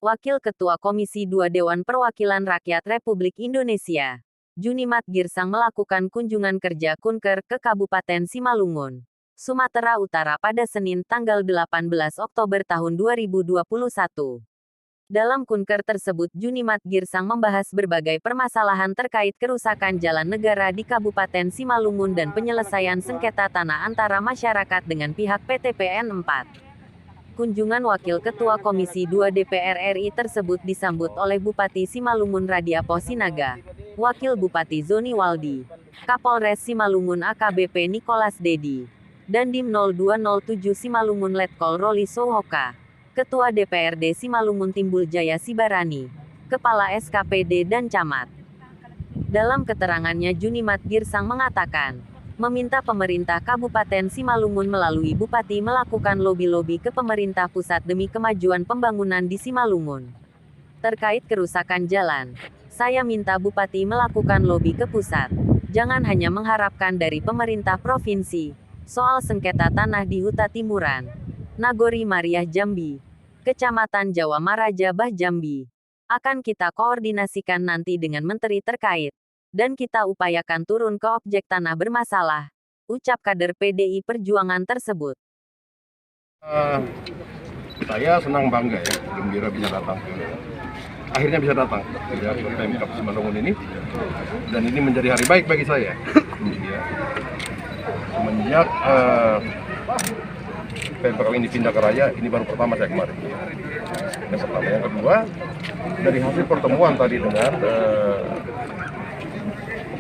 Wakil Ketua Komisi 2 Dewan Perwakilan Rakyat Republik Indonesia, Junimat Girsang melakukan kunjungan kerja Kunker ke Kabupaten Simalungun, Sumatera Utara pada Senin tanggal 18 Oktober tahun 2021. Dalam kunker tersebut Junimat Girsang membahas berbagai permasalahan terkait kerusakan jalan negara di Kabupaten Simalungun dan penyelesaian sengketa tanah antara masyarakat dengan pihak PT PN 4. Kunjungan Wakil Ketua Komisi 2 DPR RI tersebut disambut oleh Bupati Simalungun Radiapo Sinaga, Wakil Bupati Zoni Waldi, Kapolres Simalungun AKBP Nicholas Dedi, Dandim 0207 Simalungun Letkol Roli Sohoka, Ketua DPRD Simalungun Timbul Jaya Sibarani, Kepala SKPD dan Camat. Dalam keterangannya Junimat Girsang mengatakan, meminta pemerintah Kabupaten Simalungun melalui Bupati melakukan lobi-lobi ke pemerintah pusat demi kemajuan pembangunan di Simalungun. Terkait kerusakan jalan, saya minta Bupati melakukan lobi ke pusat. Jangan hanya mengharapkan dari pemerintah provinsi. Soal sengketa tanah di Huta Timuran, Nagori Mariah Jambi, Kecamatan Jawa Maraja Bah Jambi, akan kita koordinasikan nanti dengan menteri terkait. Dan kita upayakan turun ke objek tanah bermasalah, ucap kader PDI Perjuangan tersebut. Saya senang bangga ya, gembira bisa datang. Akhirnya bisa datang ya, ke Pemkab Simalungun ini, dan ini menjadi hari baik bagi saya. Ya. Semenjak Pemkab ini pindah ke Raya, ini baru pertama saya kemarin. Yang pertama, yang kedua, dari hasil pertemuan tadi dengan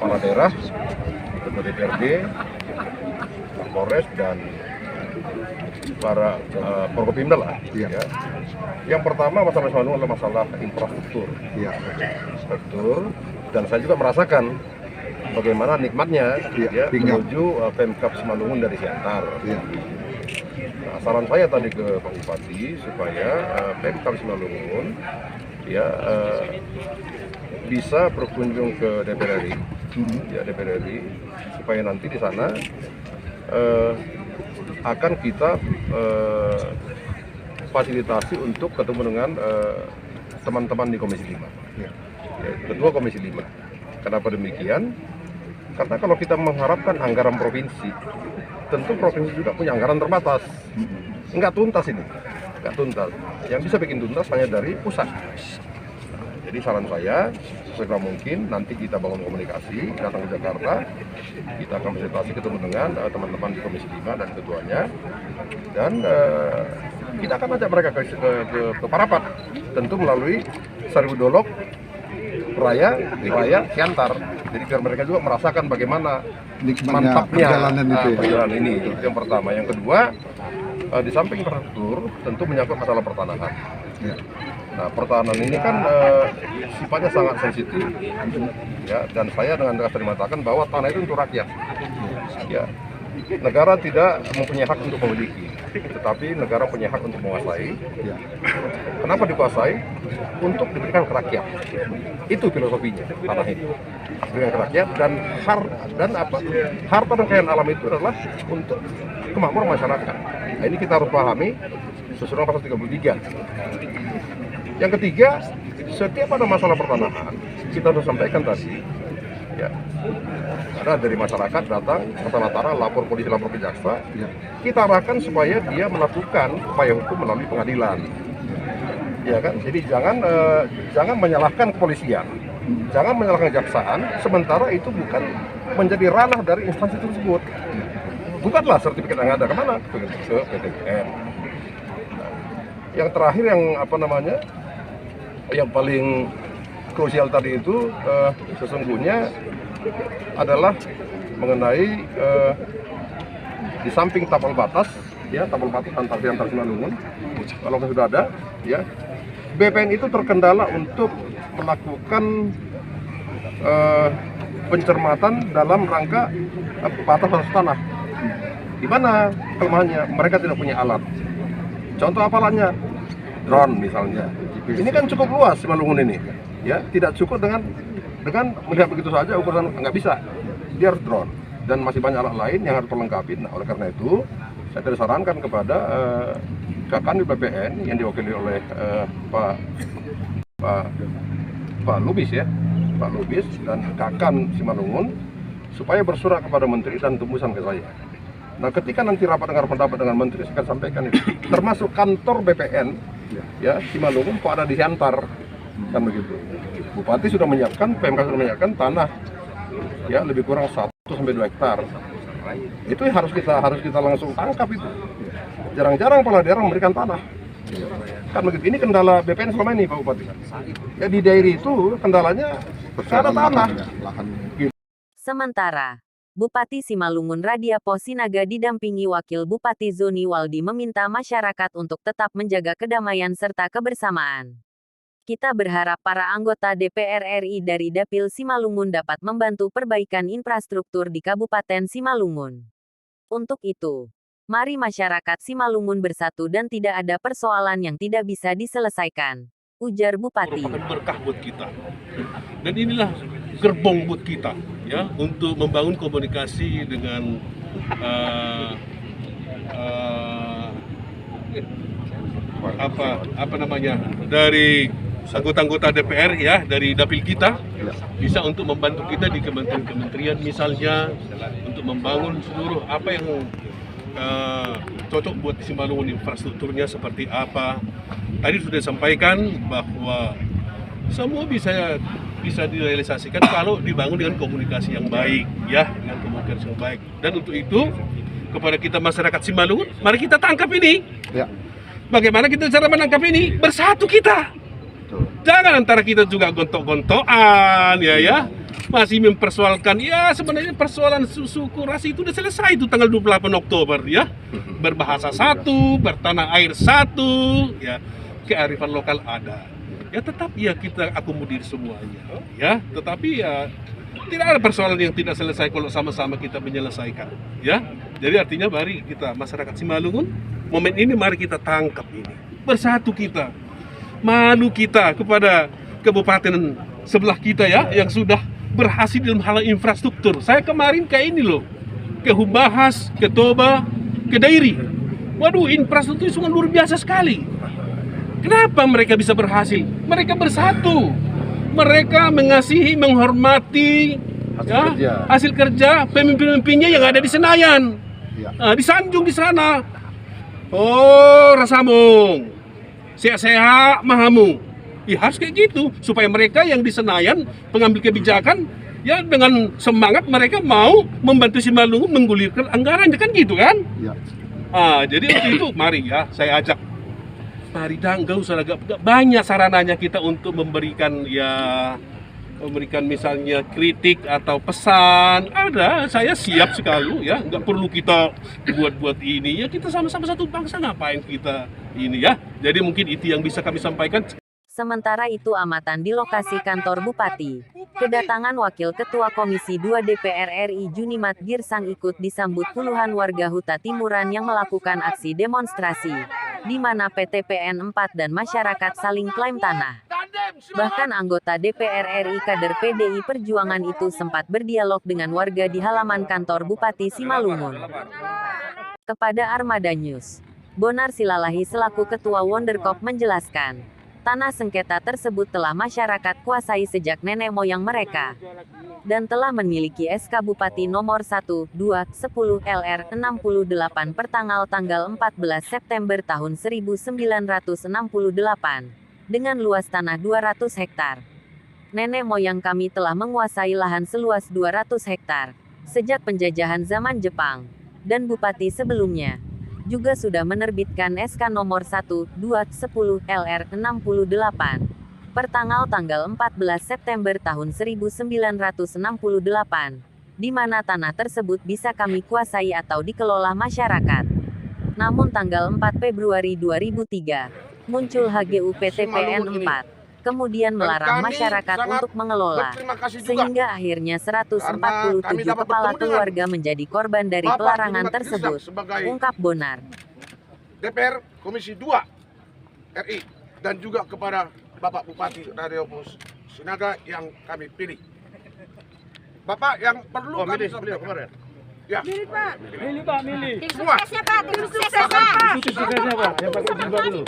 kepala daerah, ketua DPRD, Kapolres dan para Forkopimda lah. Ya. Yang pertama masalah Simalungun adalah masalah infrastruktur. Ya. Betul. Dan saya juga merasakan bagaimana nikmatnya ya, menuju Pemkab Simalungun dari Siantar. Ya. Nah, saran saya tadi ke Pak Bupati supaya Pemkab Simalungun ya bisa berkunjung ke DPR RI, ya DPR RI, supaya nanti di sana akan kita fasilitasi untuk ketemu dengan teman-teman di Komisi 5, ya, Ketua Komisi 5. Kenapa demikian? Karena kalau kita mengharapkan anggaran provinsi, tentu provinsi juga punya anggaran terbatas, nggak tuntas ini, nggak tuntas. Yang bisa bikin tuntas hanya dari pusat. Jadi saran saya, segera mungkin nanti kita bangun komunikasi, datang ke Jakarta, kita akan presentasi ketemu dengan teman-teman di Komisi 5 dan ketuanya, dan kita akan ajak mereka ke Parapat, tentu melalui Saribudolok, Raya, Siantar. Jadi biar mereka juga merasakan bagaimana mantapnya perjalanan ini. Itu yang pertama. Yang kedua, di samping infrastruktur, tentu menyangkut masalah pertanahan. Ya. Nah, pertahanan ini kan sifatnya sangat sensitif, ya. Dan saya dengan tegas mengatakan bahwa tanah itu untuk rakyat. Ya. Negara tidak mempunyai hak untuk memiliki, tetapi negara punya hak untuk menguasai. Ya. Kenapa dikuasai? Untuk diberikan ke rakyat. Itu filosofinya tanah ini. Diberikan ke rakyat dan harta dan kekayaan alam itu adalah untuk kemakmuran masyarakat. Nah, ini kita harus pahami sesuai pasal 33. Yang ketiga, setiap ada masalah pertanahan, kita harus sampaikan tadi, ya, ada dari masyarakat datang ke Tanah lapor polisi, lapor ke jaksa, ya. Kita arahkan supaya dia melakukan upaya hukum melalui pengadilan, ya kan? Jadi jangan menyalahkan kepolisian, jangan menyalahkan kejaksaan, sementara itu bukan menjadi ranah dari instansi tersebut. Bukanlah sertifikat yang ada kemana? Ke PTPN. Nah, yang terakhir yang paling krusial tadi itu sesungguhnya adalah mengenai di samping tapal batas, ya, tapal batas antar Simalungun, kalau sudah ada, ya, BPN itu terkendala untuk melakukan pencermatan dalam rangka batas tanah. Di mana kelemahannya? Mereka tidak punya alat. Contoh apalannya? Drone misalnya. Ini kan cukup luas Simalungun ini, ya, tidak cukup dengan melihat begitu saja ukuran, nggak bisa. Dia harus drone dan masih banyak alat lain yang harus perlengkapi. Nah, oleh karena itu saya tadi sarankan kepada Kakan di BPN yang diwakili oleh Pak Lubis ya, Pak Lubis dan Kakan Simalungun supaya bersurat kepada Menteri dan tembusan ke saya. Nah, ketika nanti rapat dengar pendapat dengan Menteri, saya akan sampaikan itu. Termasuk kantor BPN ya Simalungun kok ada di Siantar, kan begitu. Bupati sudah menyiapkan, PMK sudah menyiapkan tanah ya lebih kurang 1-2 hektar. Itu harus kita langsung tangkap itu. Jarang-jarang kepala daerah memberikan tanah. Kan begitu. Ini kendala BPN selama ini, Pak Bupati. Ya di daerah itu kendalanya ada tanah. Sementara, Bupati Simalungun Radiapo Sinaga didampingi Wakil Bupati Zoni Waldi meminta masyarakat untuk tetap menjaga kedamaian serta kebersamaan. Kita berharap para anggota DPR RI dari Dapil Simalungun dapat membantu perbaikan infrastruktur di Kabupaten Simalungun. Untuk itu, mari masyarakat Simalungun bersatu dan tidak ada persoalan yang tidak bisa diselesaikan, ujar Bupati. Merupakan berkah buat kita. Dan inilah gerbong buat kita ya untuk membangun komunikasi dengan apa namanya dari anggota-anggota DPR ya dari dapil kita bisa untuk membantu kita di kementerian-kementerian misalnya untuk membangun seluruh apa yang cocok buat Simalungun, infrastrukturnya seperti apa. Tadi sudah sampaikan bahwa semua bisa direalisasikan kalau dibangun dengan komunikasi yang baik ya, dengan komunikasi yang baik. Dan untuk itu kepada kita masyarakat Simalungun, mari kita tangkap ini. Ya. Bagaimana kita cara menangkap ini? Bersatu kita. Jangan antara kita juga gontok-gontokan ya. Masih mempersoalkan ya sebenarnya persoalan suku ras itu sudah selesai itu tanggal 28 Oktober ya. Berbahasa satu, bertanah air satu ya. Kearifan lokal ada. Ya tetap ya kita akomodir semuanya ya. Tetapi ya tidak ada persoalan yang tidak selesai kalau sama-sama kita menyelesaikan ya. Jadi artinya mari kita masyarakat Simalungun momen ini mari kita tangkap ini. Bersatu kita. Malu kita kepada kabupaten sebelah kita ya yang sudah berhasil dalam hal infrastruktur. Saya kemarin ke ini loh, ke Humbahas, ke Toba, ke Dairi. Waduh, infrastruktur sungguh luar biasa sekali. Kenapa mereka bisa berhasil? Mereka bersatu. Mereka mengasihi, menghormati hasil kerja pemimpin-pemimpinnya yang ada di Senayan, di Sanjung di sana. Oh, Rasamung. Sehat-sehat mahamu. Ya harus kayak gitu supaya mereka yang di Senayan pengambil kebijakan ya dengan semangat mereka mau membantu Simalungun menggulirkan anggarannya kan gitu kan? Ya. Jadi waktu itu mari ya saya ajak mari gak usah agak banyak sarananya kita untuk memberikan misalnya kritik atau pesan ada, saya siap sekali ya, nggak perlu kita buat ini ya, kita sama-sama satu bangsa, ngapain kita ini ya. Jadi mungkin itu yang bisa kami sampaikan. Sementara itu amatan di lokasi kantor Bupati, kedatangan Wakil Ketua Komisi 2 DPR RI Junimat Girsang ikut disambut puluhan warga Huta Timuran yang melakukan aksi demonstrasi, di mana PT PN 4 dan masyarakat saling klaim tanah. Bahkan anggota DPR RI kader PDI Perjuangan itu sempat berdialog dengan warga di halaman kantor Bupati Simalungun. Kepada Armada News, Bonar Silalahi selaku Ketua Wonderkop menjelaskan, tanah sengketa tersebut telah masyarakat kuasai sejak nenek moyang mereka, dan telah memiliki SK Bupati nomor 1, 2, 10 LR 68 pertanggal 14 September tahun 1968. Dengan luas tanah 200 hektar. Nenek moyang kami telah menguasai lahan seluas 200 hektar, sejak penjajahan zaman Jepang, dan Bupati sebelumnya, juga sudah menerbitkan SK nomor 1, 2, 10 LR 68, pertanggal 14 September tahun 1968, di mana tanah tersebut bisa kami kuasai atau dikelola masyarakat. Namun tanggal 4 Februari 2003, muncul HGU PT PN 4, kemudian melarang masyarakat untuk mengelola, sehingga akhirnya 147 kepala keluarga menjadi korban dari pelarangan tersebut, ungkap Bonar. DPR Komisi 2 RI dan juga kepada Bapak Bupati Radiapo Sinaga yang kami pilih. Bapak yang perlu kami sampaikan, Ya. Milih Pak. Milih Pak, milih. Tim Semua. suksesnya Pak, tim suksesnya Pak. Itu suksesnya Pak, yang pakai jilbab dulu.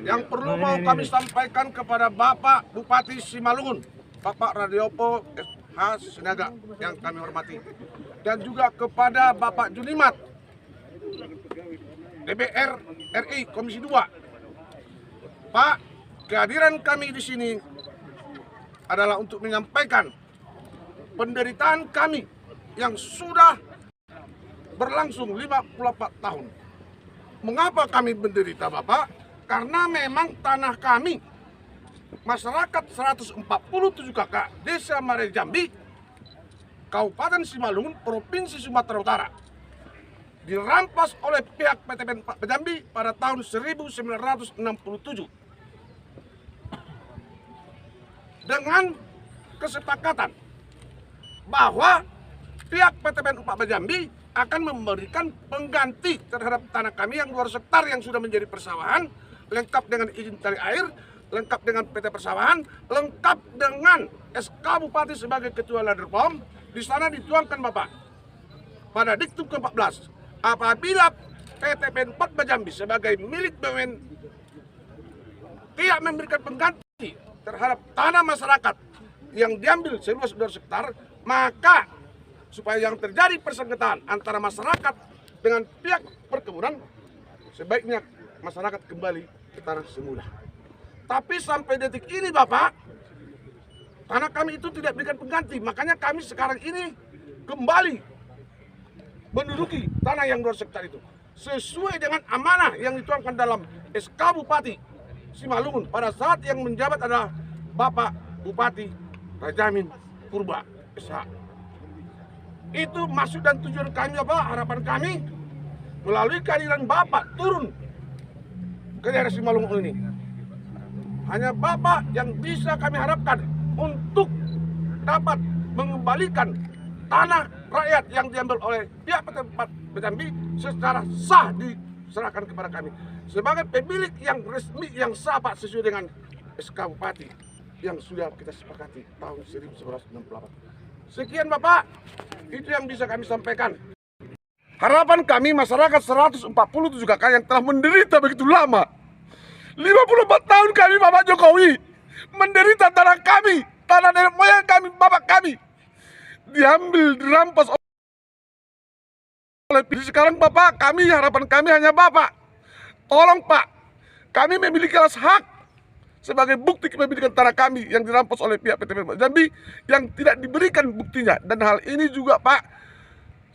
Yang perlu mau kami sampaikan kepada Bapak Bupati Simalungun, Bapak Radiopo SH Sinaga yang kami hormati, dan juga kepada Bapak Junimat DPR RI Komisi 2. Pak, kehadiran kami di sini adalah untuk menyampaikan penderitaan kami yang sudah berlangsung 54 tahun. Mengapa kami menderita, Bapak? Karena memang tanah kami, masyarakat 147 KK, Desa Mare Jambi, Kabupaten Simalungun, Provinsi Sumatera Utara, dirampas oleh pihak PT Pemkab Jambi pada tahun 1967 dengan kesepakatan bahwa pihak PT Pemkab Jambi akan memberikan pengganti terhadap tanah kami yang 2 hektar yang sudah menjadi persawahan, lengkap dengan izin tali air, lengkap dengan PT Persawahan, lengkap dengan SK Bupati sebagai Ketua Ladderpom. Di sana dituangkan, Bapak, pada Diktum ke-14, apabila PT Pemkab Jambi sebagai milik BUMN tidak memberikan pengganti terhadap tanah masyarakat yang diambil seluas 2 hektar, maka supaya yang terjadi persengketaan antara masyarakat dengan pihak perkebunan, sebaiknya masyarakat kembali ke tanah semula. Tapi sampai detik ini, Bapak, tanah kami itu tidak diberikan pengganti. Makanya kami sekarang ini kembali menduduki tanah yang 2 hektar itu sesuai dengan amanah yang dituangkan dalam SK Bupati Simalungun pada saat yang menjabat adalah Bapak Bupati Rajamin Purba SH. Itu maksud dan tujuan kami, Bapak. Harapan kami melalui kehadiran Bapak turun ke daerah Simalungun ini, hanya Bapak yang bisa kami harapkan untuk dapat mengembalikan tanah rakyat yang diambil oleh pihak PT Pemkab Jambi secara sah diserahkan kepada kami sebagai pemilik yang resmi yang sah, Pak, sesuai dengan SK Bupati yang sudah kita sepakati tahun 1968. Sekian, Bapak, itu yang bisa kami sampaikan. Harapan kami masyarakat 147 KK yang telah menderita begitu lama, 54 tahun kami, Bapak Jokowi, menderita tanah kami, tanah nenek moyang kami, Bapak kami, diambil, dirampas oleh pihak. Sekarang, Bapak, kami, harapan kami hanya Bapak, tolong, Pak, kami memiliki alas hak sebagai bukti kepemilikan tanah kami yang dirampas oleh pihak PT Pemkab Jambi yang tidak diberikan buktinya. Dan hal ini juga, Pak,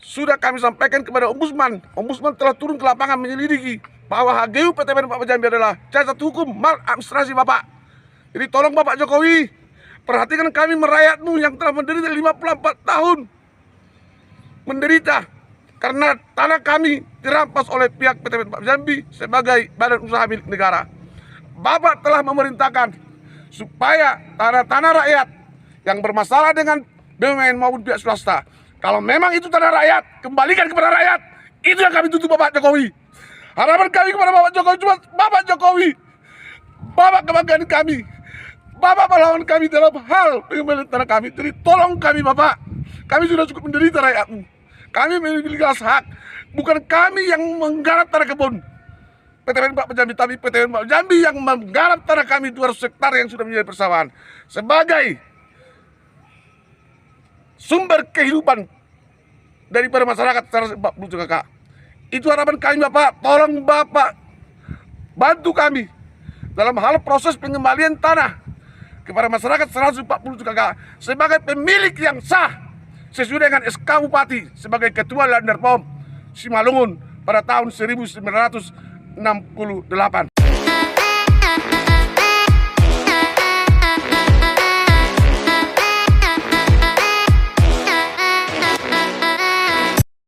sudah kami sampaikan kepada Ombudsman. Ombudsman telah turun ke lapangan menyelidiki bahwa HGU PT Pemkab Jambi adalah cacat hukum maladministrasi, Bapak. Jadi tolong, Bapak Jokowi, perhatikan kami merakyatmu yang telah menderita 54 tahun menderita karena tanah kami dirampas oleh pihak PT Pemkab Jambi sebagai badan usaha milik negara. Bapak telah memerintahkan supaya tanah-tanah rakyat yang bermasalah dengan BUMN maupun pihak swasta, kalau memang itu tanah rakyat, kembalikan kepada rakyat. Itu yang kami tuntut, Bapak Jokowi. Harapan kami kepada Bapak Jokowi cuma Bapak Jokowi, Bapak kebanggaan kami, Bapak pahlawan kami dalam hal pengembalian tanah kami. Jadi tolong kami, Bapak. Kami sudah cukup menderita rakyatmu. Kami memiliki hak, bukan kami yang menggarap tanah kebun PT Pemkab Jambi, tapi PT Pemkab Jambi yang menggarap tanah kami 200 hektar yang sudah menjadi persawahan sebagai sumber kehidupan daripada masyarakat 147 KK. Itu harapan kami, Bapak. Tolong, Bapak, bantu kami dalam hal proses pengembalian tanah kepada masyarakat 147 KK sebagai pemilik yang sah sesuai dengan SK Bupati sebagai Ketua Ladderpom Simalungun pada tahun 1968.